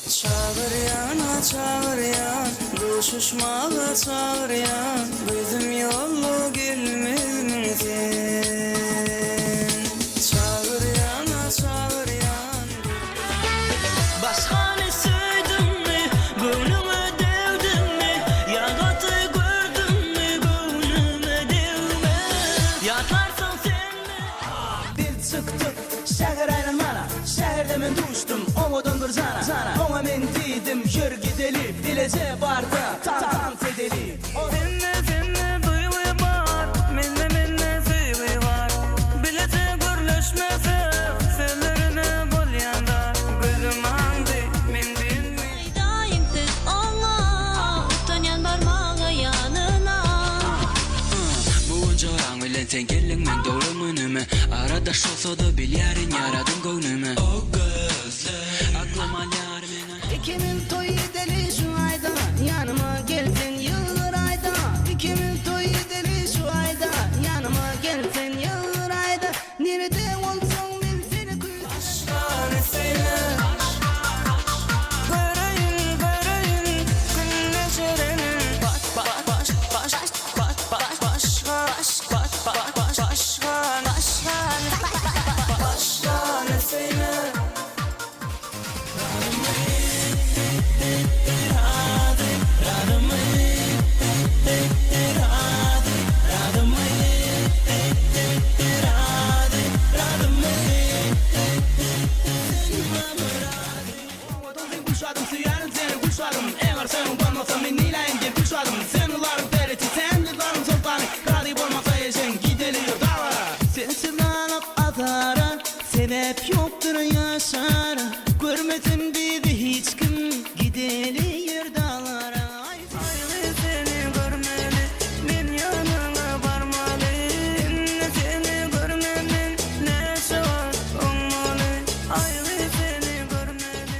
Çağıryan, düşüşmağa çağıryan, bizim yolu gelmedin. Çağıryan, Başka ne söyledin mi, gönlüme devdin mi, yaratı gördün mü, gönlüme devme, yatarsan sen mi? Dil çıktı, şehir aylanmana, şehirde ben düştüm, umudum bir sana, ona men dedim, yürü gidelim, dilece barda, dans edelim. Senne duygu var, menne duygu var. Bilete görleşmese, sellerine bol yanda. Gözüm hangi, men bilmi. Daim siz ona, utanyan barmağı yanına. Bugun çağıran bilen sen gelin men doğru önüme, arada şolsa da bil yarın yaradın gönlüme. O gözler, aklıma yarım ena. İkimin toyu deli şu ayda, yanıma geldin yıllar ayda. İkimin toyu deli şu ayda, yanıma geldin yıllar ayda. Nerede olsan ben seni kuyuda. Aşkane seni. Göreyim, günlecerenin. Başkane seni. Kuşadım suyarım seni kuşadım, eğer sen utanmasan ben nilayimden kuşadım. Sen ularım tereti, sen yıllarım sultanı, kalayıp olmasa yaşen gideliyor dağlara. Sensiz alıp azara, sebep yoktur yaşara. Görmesin bizi hiç kim, gideliyor dağlara. Ayrı seni görmeli, ben yanına varmalı. Seni görmemin ne sevap olmalı. Ayrı seni görmeli.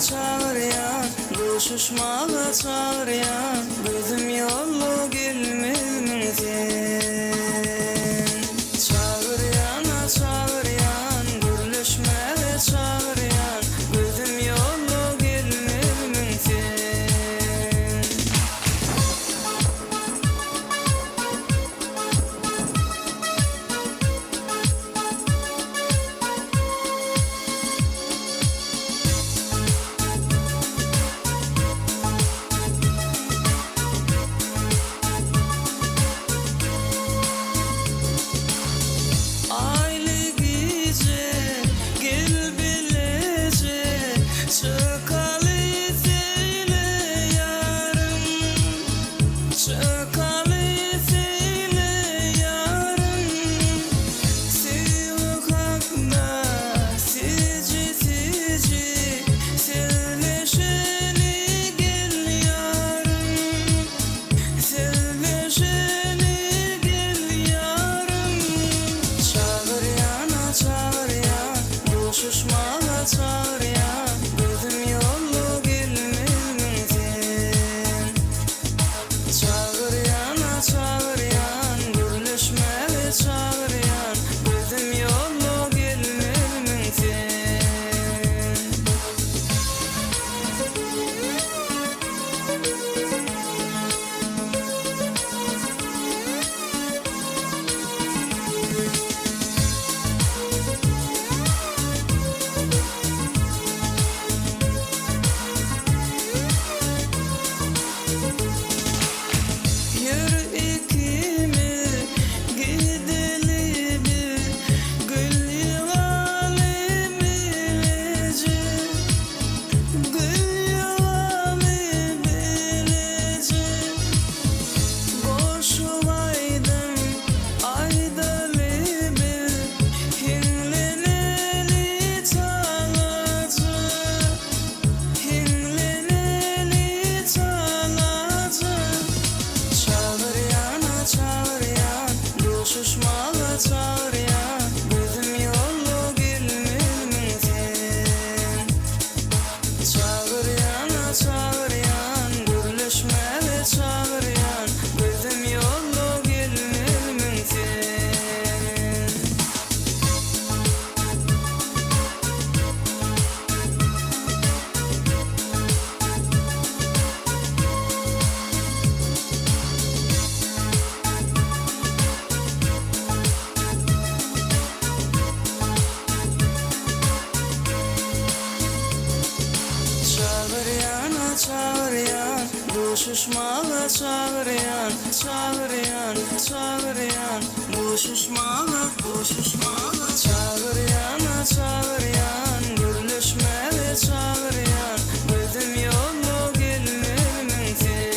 Çağıryan, düşüşmağa çağıryan, bizim yolu gelmedin. Çağıryan, görleşmeye çağıryan, bizim yolu gelmedin. çağıryan, çağıryan, çağıryan, buluşmağa, buluşmağa, çağıryan, çağıryan, gürleşmeye çağıryan, gözüm yollu gelmemin sen.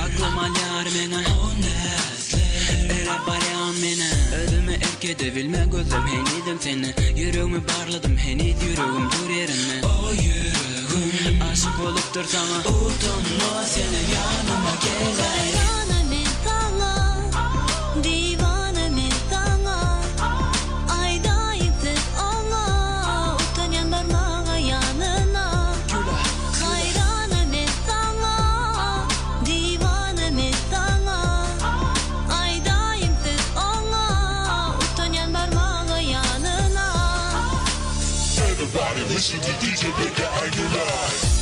Aklım alyar mene Era baryan mene Ödümü erkede bilme gözüm henidim seni Yüreğimi barladım henid yüreğim dur yerine O yüreğim Aşık oluptur sana Utanma senin yanıma gelay Hayranım sana, divanım sana. Aydayıpsız ona, utanyan parmağı yanına. Hayranım sana, divanım sana. Aydayıpsız ona, utanyan parmağı yanına. Everybody listen to DJ Baker and you live.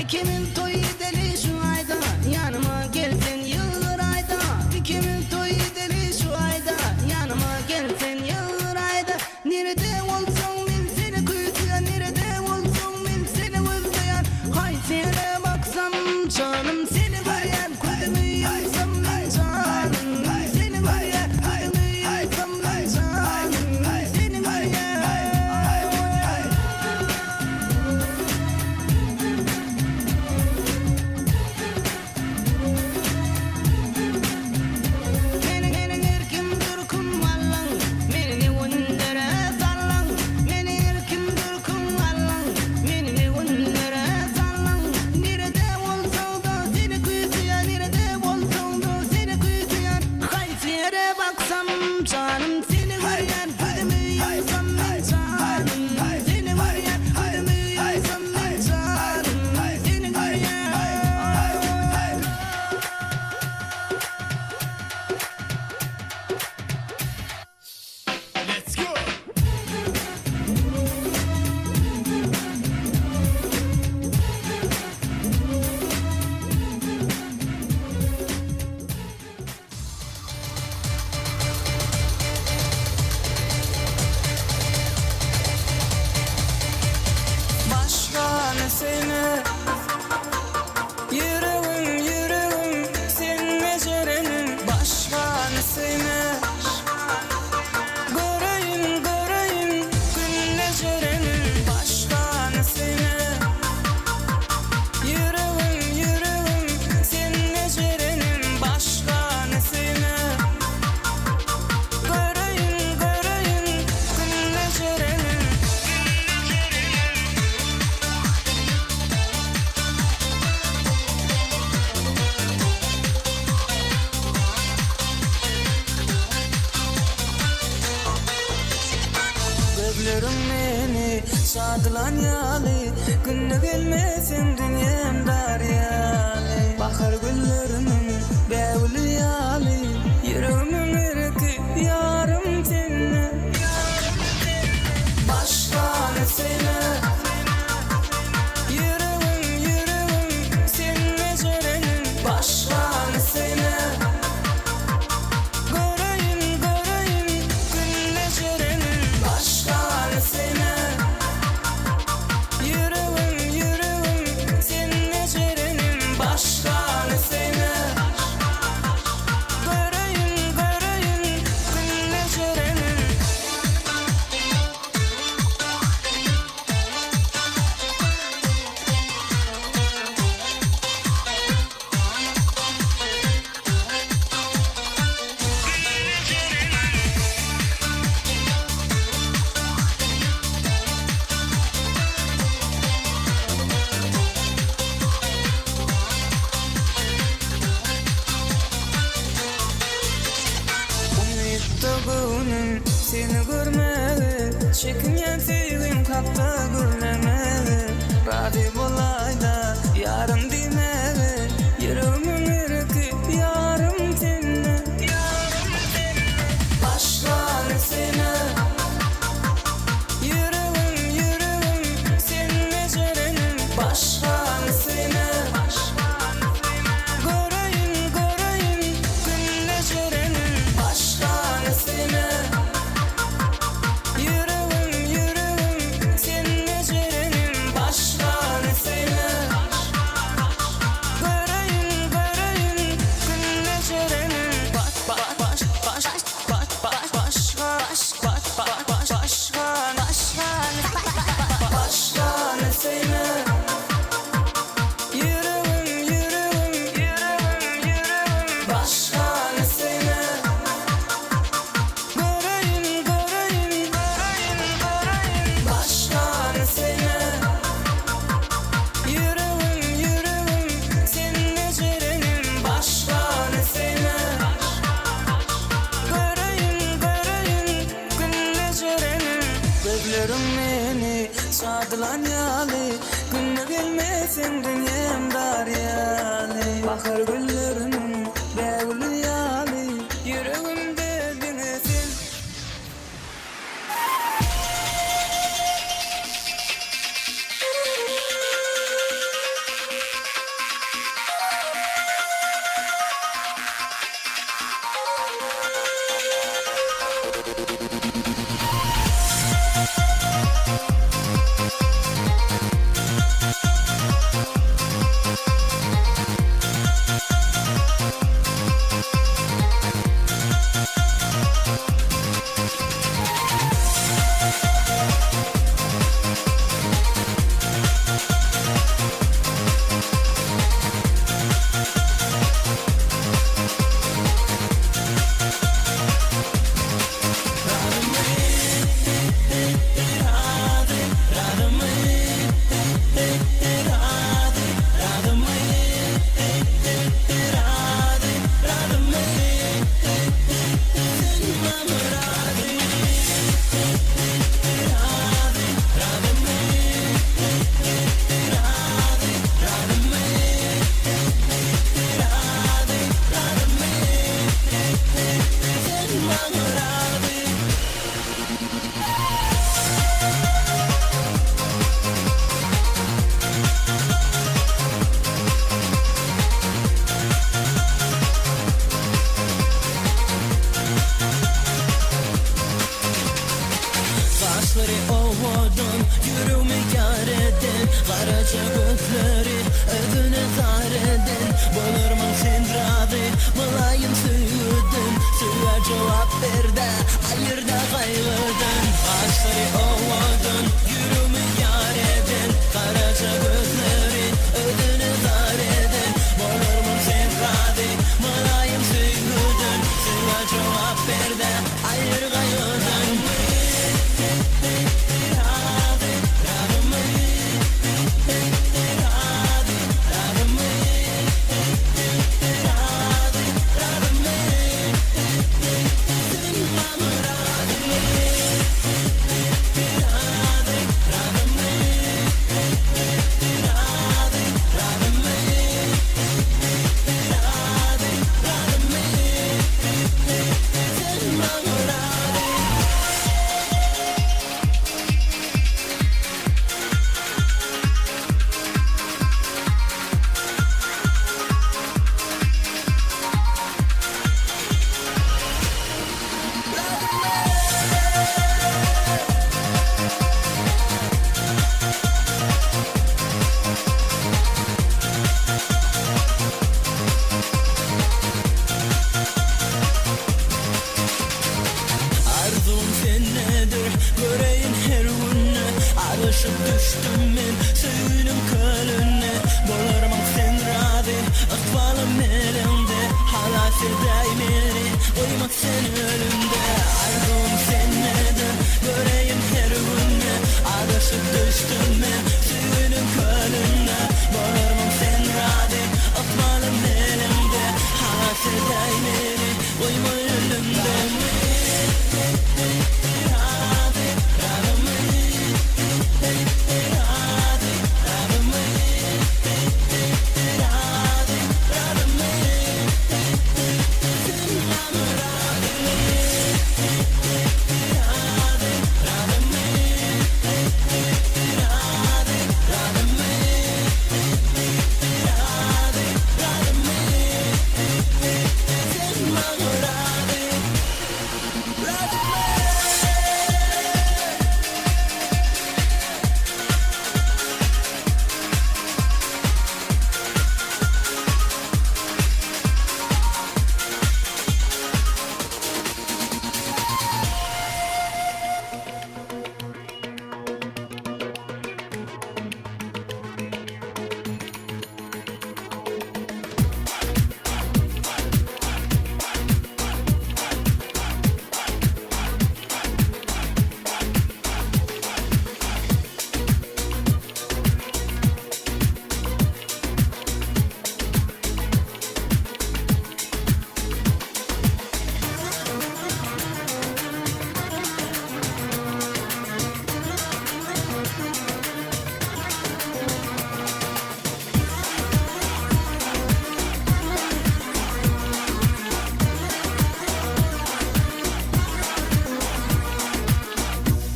Kimin toyu deli şu ayda yanıma geldin yıllar ayda. Kimin toyu deli şu ayda yanıma geldin yıllar ayda. Nerede olsun ben seni kuytuyan, nerede olsun ben seni özleyen. Hay sene baksam canım seni göryen, kuytumu yaysam ben canım seni göryen, kuytumu yaysam ben canım seni göryen. Canım seni göryen, kuytumu yaysam ben canım seni göryen, kuytumu yaysam ben canım seni göryen. Let's go. Başka ne seni yüreğim yüreğim sen necerenin. Başka ne seni göreyim göreyim gün necerenin. Başka ne seni yüreğim yüreğim sen necerenin. Başka ne seni göreyim göreyim gün necerenin. meni şadylan ýaly günne gelmesin dünyam daryaly bahar gülleriniň bäwli ýaly ýüregimiň erki ýarym seni başgany seni yüreğim seni görenin başgany seni göreyim günne görenin başgany seni yüreğim seni görenin başgany seni göreyim günne görenin Umytdygynım seni görmeli çekinýän sevgim kapda gürlemeli bady bolayda ýarym diýmeli ýüregimiň erki ýarym seni başgany seni yüreğim seni görenin başgany seni göreyim günne görenin başgany seni yüreğim seni görenin başgany seni göreyim günne görenin başgany seni yüreğim başgany seni göreyim başgany seni yüreğim seni görenin başgany seni göreyim günne görenin gözlerim meni şadylan ýaly günne gelmesin dünyam daryaly bahar gülleriniň bäwli ýaly yüregimde diňesin Saçları ovudun, yüreğimi yar edin Karaca gözleri ödüne zar edin Bulurmun sen radı, bulayım sürdün Süre cevap ver de, hayır da kaygıdın Saçları ovudun, yüreğimi yar edin Karaca gözleri ödüne zar edin Bulurmun sen radı, bulayım sürdün Süre cevap ver de, hayır kaygıdın Radime alışıp düştüm men Söğünüm kölüne Bolarman sen razı Akvalım elimde Hala sevday beni Uyumak sen ölümde Arzum sen neden Göreyim her günne Alışıp düştüm men Söğünüm kölüne Bolarman sen razı Akvalım elimde Hala sevday beni Uyumak ölümde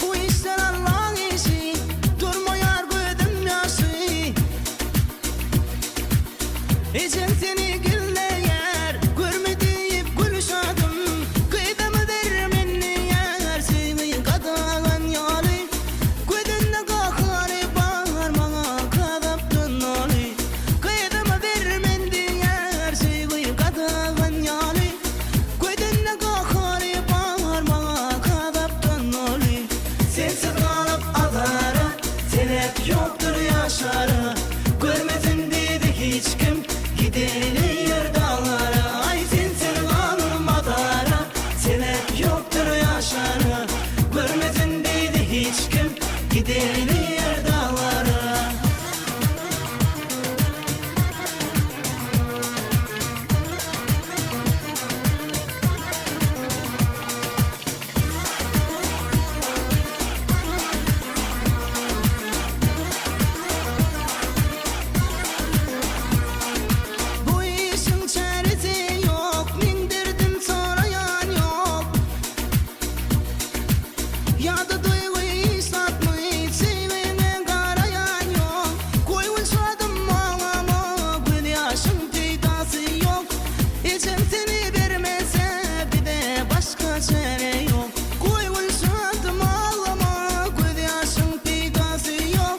Bu işler Allah'ın işi Durmayar gözüm yaşı İçim seni güller Görmediyip gülüşadım Kıydamı dermenni yer Sevmeyin kadağın yalı Gözünde kakari bağırmana Kadaptın olı Kıydamı dermenni yer Sevmeyin kadağın yalı Gözünde kakari bağırmana Kadaptın olı Sensiz kalıp azara Sebep yoktur yaşara Görmesin dedi hiç kim Gidilir dağlara Ay sensiz kalırım azara Sebep yoktur yaşara Görmesin dedi hiç kim Gidilir dağlara Bu işin çaresi yok Mindirdim sorayan yok Ya da duyguyu satmayı Sevene karayan yok Koyulsadım ağlama Gül yaşın peydası yok İçim seni vermese Bir de başka çare yok Koyulsadım ağlama Gül yaşın peydası yok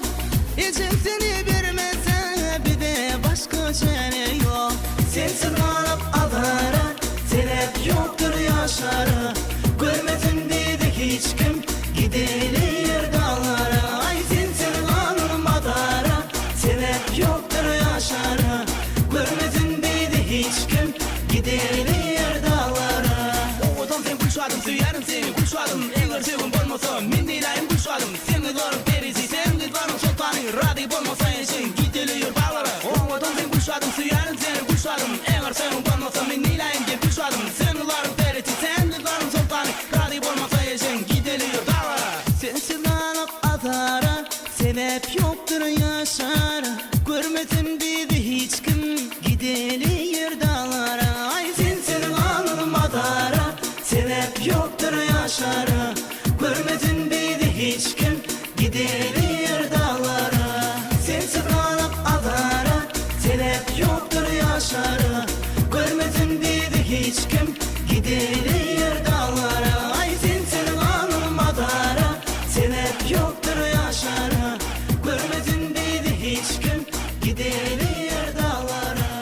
İçim seni vermese Bir de başka çare yok Sensiz kalıp azara Sebep yoktur yaşara Görmesin dedi hiç kim Gidilir dağlara Ay sensiz kalırım azara Sebep yoktur yaşara Görmesin dedi hiç kim Gidilir dağlara Oğudan sen kuşadım Süyerim seni kuşadım Eğer sevim olmasa Min dilayım kuşadım Sen gıdarım perisi Sen gıdarım sultanı Radip olmasa yaşın Gidilir dağlara Oğudan sen kuşadım Süyerim seni kuşadım Eğer sevim olmasa Min dilayım kuşadım Sen gıdarım perisi Sen gıdarım sultanı Radip olmasa yaşın Gidilir dağlara Sensiz kalıp azara Sebep yoktur yaşara Görmesin dedi hiç kim Gidilir dağlara Ay sensiz kalırım azara Sebep yoktur yaşara Görmesin dedi hiç kim Gidilir dağlara Sensiz kalıp azara Sebep yoktur yaşara Görmesin dedi hiç kim Gidilir dağlara Ay sensiz kalırım azara Sebep yoktur yaşara Görmesin dedi hiç kim Gidilir dağlara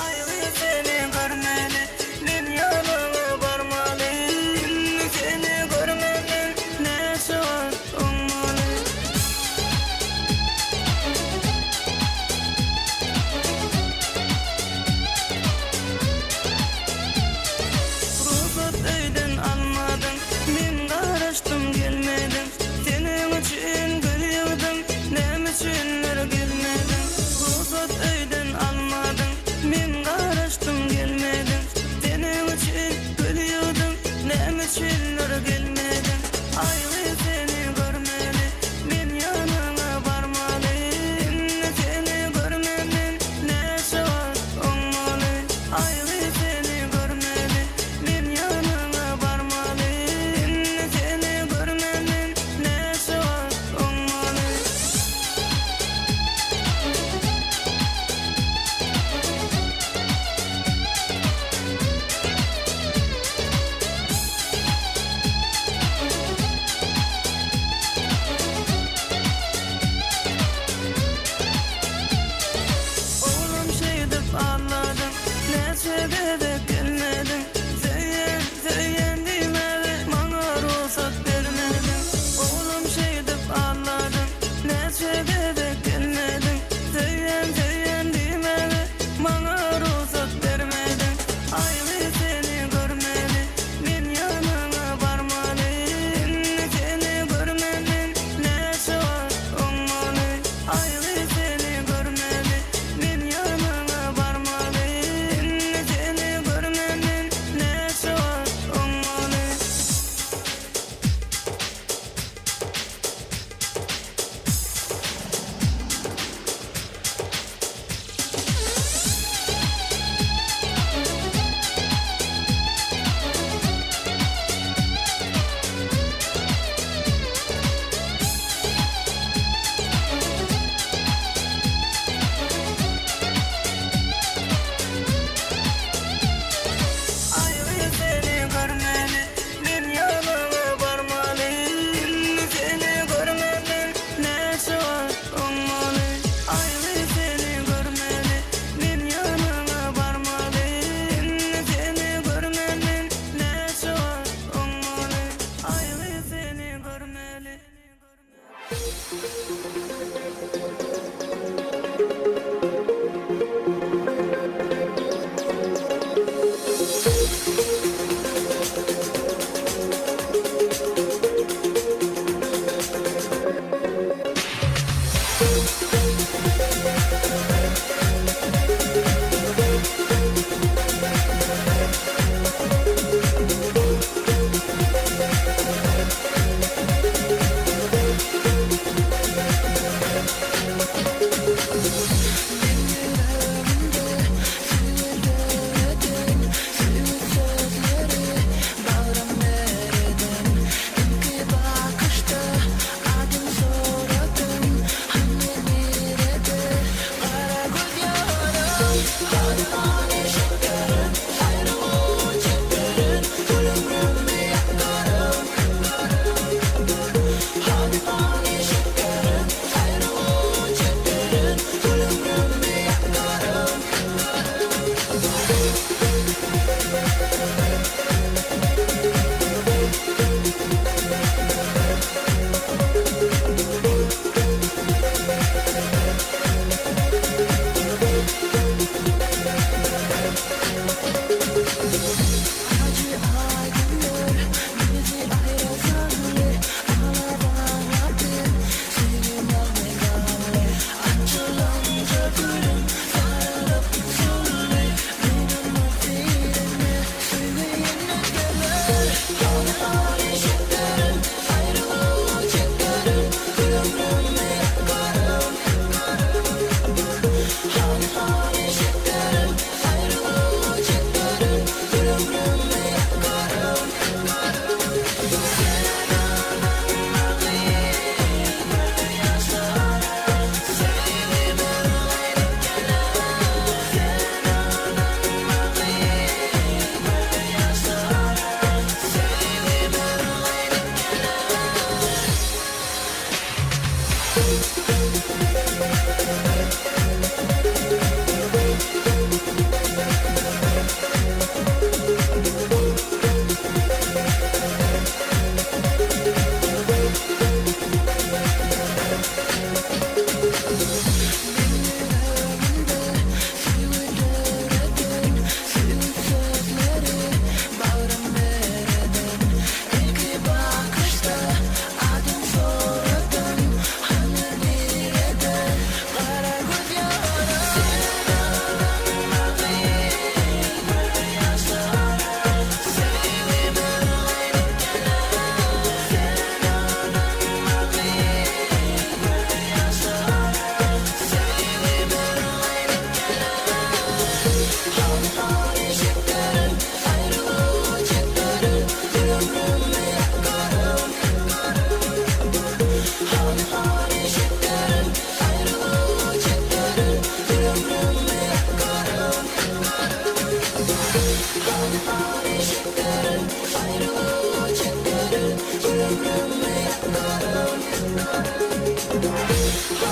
Ay seni görmeli Ben yanına varmalı Seni görmeli Ne saat olmalı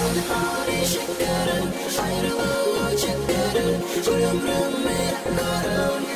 Tenhane şekerim ayrılığı çekerim şu ömrümü yakarım